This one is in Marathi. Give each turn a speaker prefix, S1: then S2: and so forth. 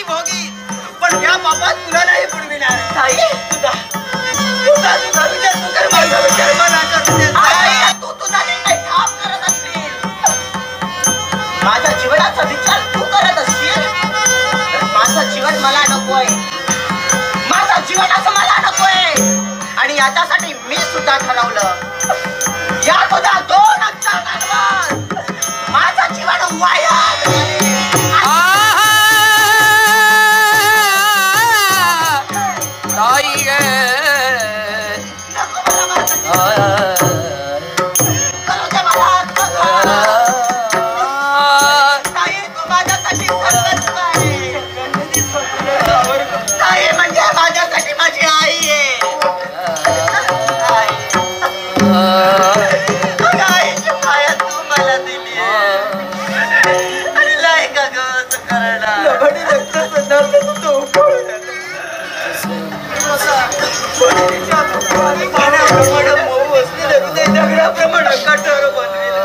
S1: भोगी पण या बाबा तुला नाही पुरविणार ताई तुझा तुझा तुझा विचार तू कर माझा विचार मला करते ताई तू तुझा निर्णय ठाम करत असशील माझ्या जीवनाचा विचार तू करत असशील तर माझं जीवन मला नकोय माझं जीवन असं मला नकोय आणि याच्यासाठी मी सुद्धा ठरवलं या तुझ्या 2 अक्षरांवर माझं जीवन वाया
S2: ताई गे
S1: ताई म्हणजे माझ्यासाठी माझी आई आहे आईची माया तू मला दिली आणि लायका गत करणार पाण्याप्रमाणे मऊ असलेले हृदय दगडाप्रमाणे कठोर बनविलं